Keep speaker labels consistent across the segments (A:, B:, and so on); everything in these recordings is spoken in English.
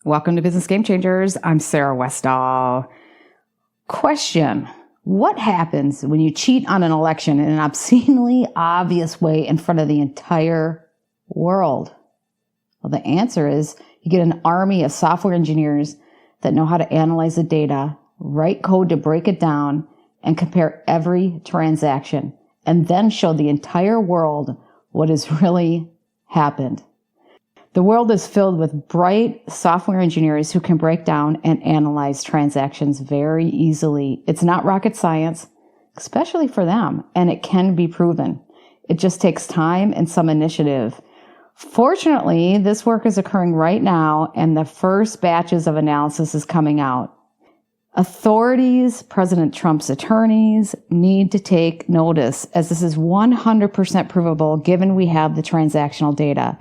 A: Welcome to Business Game Changers. I'm Sarah Westall. Question: what happens when you cheat on an election in an obscenely obvious way in front of the entire world? Well, the answer is you get an army of software engineers that know how to analyze the data, write code to break it down, and compare every transaction, and then show the entire world what has really happened. The world is filled with bright software engineers who can break down and analyze transactions very easily. It's not rocket science, especially for them, and it can be proven. It just takes time and some initiative. Fortunately, this work is occurring right now, and the first batches of analysis is coming out. Authorities, President Trump's attorneys, need to take notice, as this is 100% provable given we have the transactional data.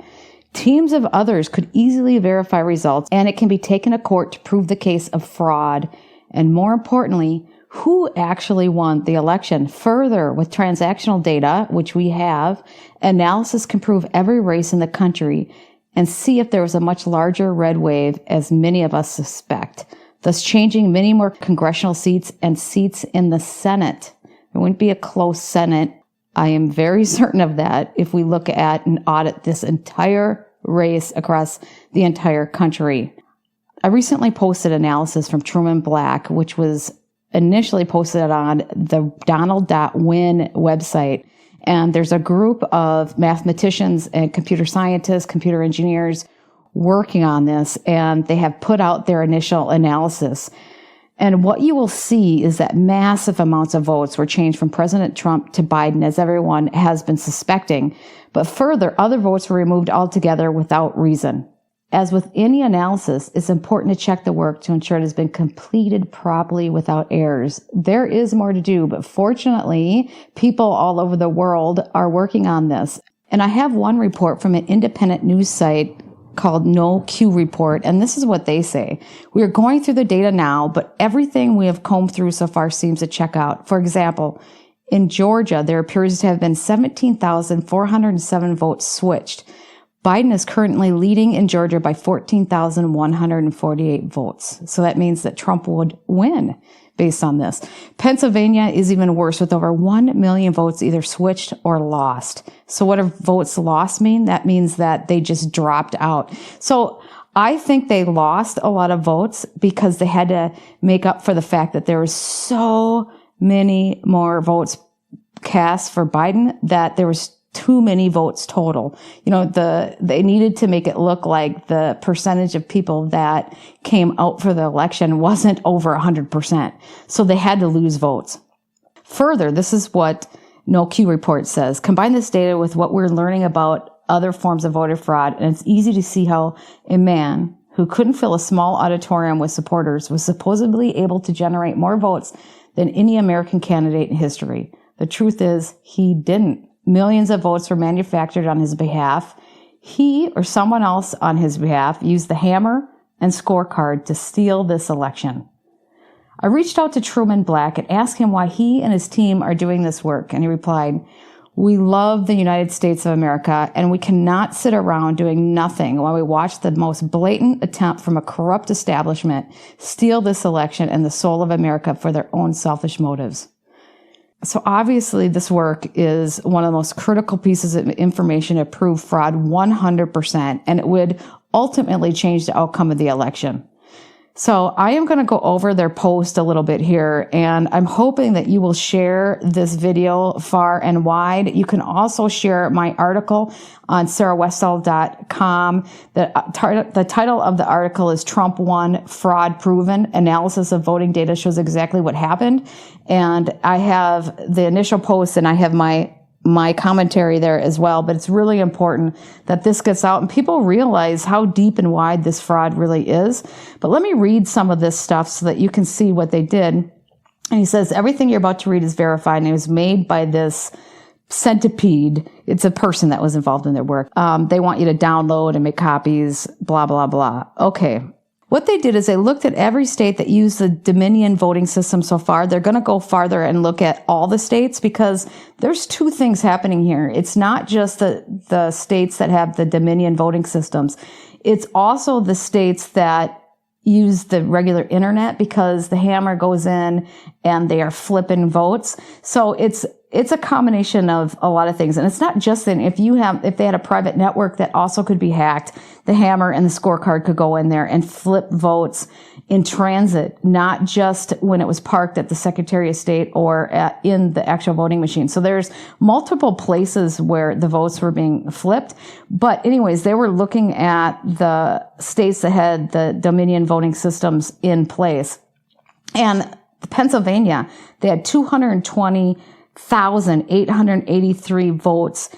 A: Teams of others could easily verify results, and it can be taken to court to prove the case of fraud. And more importantly, who actually won the election. Further, with transactional data, which we have, analysis can prove every race in the country and see if there was a much larger red wave, as many of us suspect, thus changing many more congressional seats and seats in the Senate. It wouldn't be a close Senate. I am very certain of that if we look at and audit this entire race across the entire country. I recently posted analysis from Truman Black, which was initially posted on the Donald.win website. And there's a group of mathematicians and computer scientists, computer engineers working on this, and they have put out their initial analysis. And what you will see is that massive amounts of votes were changed from President Trump to Biden, as everyone has been suspecting. But further, other votes were removed altogether without reason. As with any analysis, it's important to check the work to ensure it has been completed properly without errors. There is more to do, but fortunately, people all over the world are working on this. And I have one report from an independent news site called No Q Report, and this is what they say. We are going through the data now, but everything we have combed through so far seems to check out. For example, in Georgia, there appears to have been 17,407 votes switched. Biden is currently leading in Georgia by 14,148 votes. So that means that Trump would win based on this. Pennsylvania is even worse, with over 1 million votes either switched or lost. So what do votes lost mean? That means that they just dropped out. So I think they lost a lot of votes because they had to make up for the fact that there was so many more votes cast for Biden that there was too many votes total. You know, they needed to make it look like the percentage of people that came out for the election wasn't over 100%. So they had to lose votes. Further, this is what No Q Report says. Combine this data with what we're learning about other forms of voter fraud, and it's easy to see how a man who couldn't fill a small auditorium with supporters was supposedly able to generate more votes than any American candidate in history. The truth is, he didn't. Millions of votes were manufactured on his behalf. He or someone else on his behalf used the hammer and scorecard to steal this election. I reached out to Truman Black and asked him why he and his team are doing this work, and he replied, "We love the United States of America, and we cannot sit around doing nothing while we watch the most blatant attempt from a corrupt establishment steal this election and the soul of America for their own selfish motives." So obviously this work is one of the most critical pieces of information to prove fraud 100%, and it would ultimately change the outcome of the election. So I am going to go over their post a little bit here, and I'm hoping that you will share this video far and wide. You can also share my article on sarahwestall.com. The title of the article is Trump Won, Fraud Proven. Analysis of voting data shows exactly what happened. And I have the initial post, and I have my commentary there as well, but it's really important that this gets out and people realize how deep and wide this fraud really is. But let me read some of this stuff so that you can see what they did. And he says, everything you're about to read is verified, and it was made by this Centipede. It's a person that was involved in their work. They want you to download and make copies, blah, blah, blah. Okay. What they did is they looked at every state that used the Dominion voting system so far. They're going to go farther and look at all the states, because there's two things happening here. It's not just the states that have the Dominion voting systems. It's also the states that use the regular internet, because the hammer goes in and they are flipping votes. So it's a combination of a lot of things. And it's not just if they had a private network that also could be hacked, the hammer and the scorecard could go in there and flip votes in transit, not just when it was parked at the Secretary of State or in the actual voting machine. So there's multiple places where the votes were being flipped. But anyways, they were looking at the states that had the Dominion voting systems in place. And Pennsylvania, they had 220,883 votes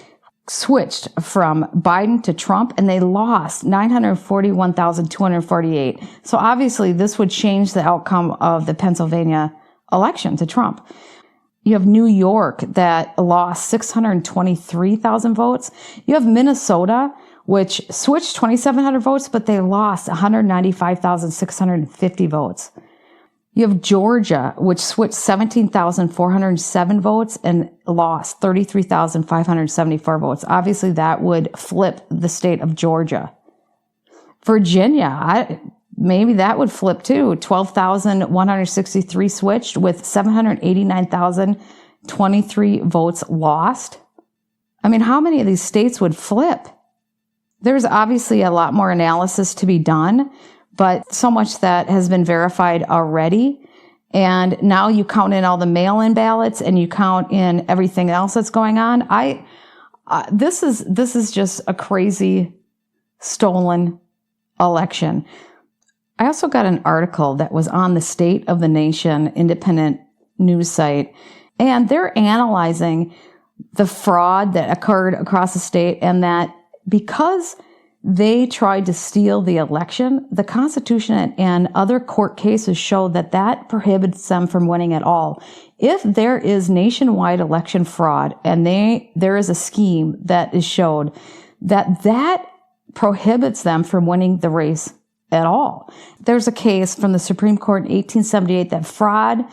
A: switched from Biden to Trump, and they lost 941,248. So obviously this would change the outcome of the Pennsylvania election to Trump. You have New York that lost 623,000 votes. You have Minnesota, which switched 2,700 votes, but they lost 195,650 votes. You have Georgia, which switched 17,407 votes and lost 33,574 votes. Obviously, that would flip the state of Georgia. Virginia, maybe that would flip too. 12,163 switched with 789,023 votes lost. I mean, how many of these states would flip? There's obviously a lot more analysis to be done, but so much that has been verified already. And now you count in all the mail-in ballots and you count in everything else that's going on. This is just a crazy stolen election. I also got an article that was on the State of the Nation independent news site, and they're analyzing the fraud that occurred across the state, and that because they tried to steal the election, the Constitution and other court cases show that prohibits them from winning at all. If there is nationwide election fraud and there is a scheme that is showed, that prohibits them from winning the race at all. There's a case from the Supreme Court in 1878 that fraud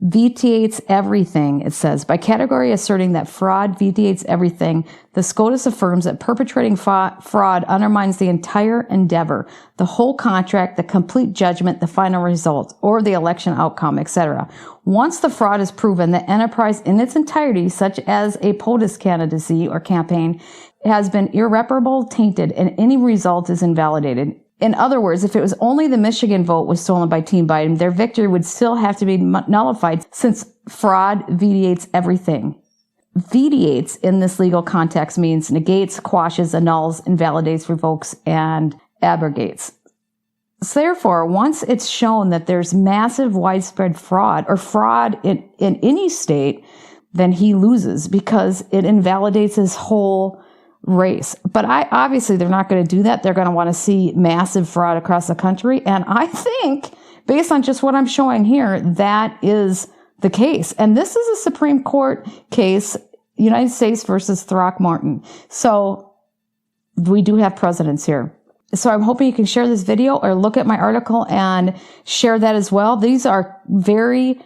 A: vitiates everything, it says. By category asserting that fraud vitiates everything, the SCOTUS affirms that perpetrating fraud undermines the entire endeavor, the whole contract, the complete judgment, the final result, or the election outcome, etc. Once the fraud is proven, the enterprise in its entirety, such as a POTUS candidacy or campaign, has been irreparably tainted and any result is invalidated. In other words, if it was only the Michigan vote was stolen by Team Biden, their victory would still have to be nullified, since fraud vitiates everything. Vitiates in this legal context means negates, quashes, annuls, invalidates, revokes, and abrogates. So therefore, once it's shown that there's massive widespread fraud or fraud in any state, then he loses because it invalidates his whole race. But obviously they're not going to do that. They're going to want to see massive fraud across the country. And I think, based on just what I'm showing here, that is the case. And this is a Supreme Court case, United States versus Throckmorton. So we do have precedents here. So I'm hoping you can share this video or look at my article and share that as well. These are very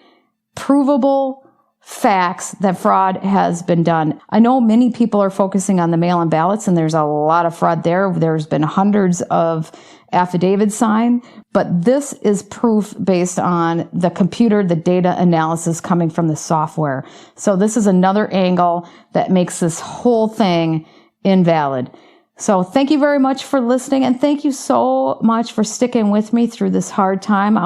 A: provable facts that fraud has been done. I know many people are focusing on the mail-in ballots, and there's a lot of fraud there. There's been hundreds of affidavits signed, but this is proof based on the computer, the data analysis coming from the software. So this is another angle that makes this whole thing invalid. So thank you very much for listening, and thank you so much for sticking with me through this hard time.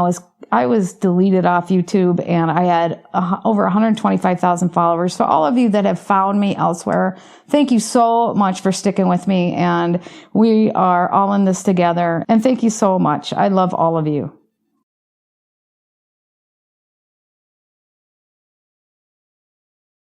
A: I was deleted off YouTube, and I had over 125,000 followers. So all of you that have found me elsewhere, thank you so much for sticking with me, and we are all in this together. And thank you so much. I love all of you.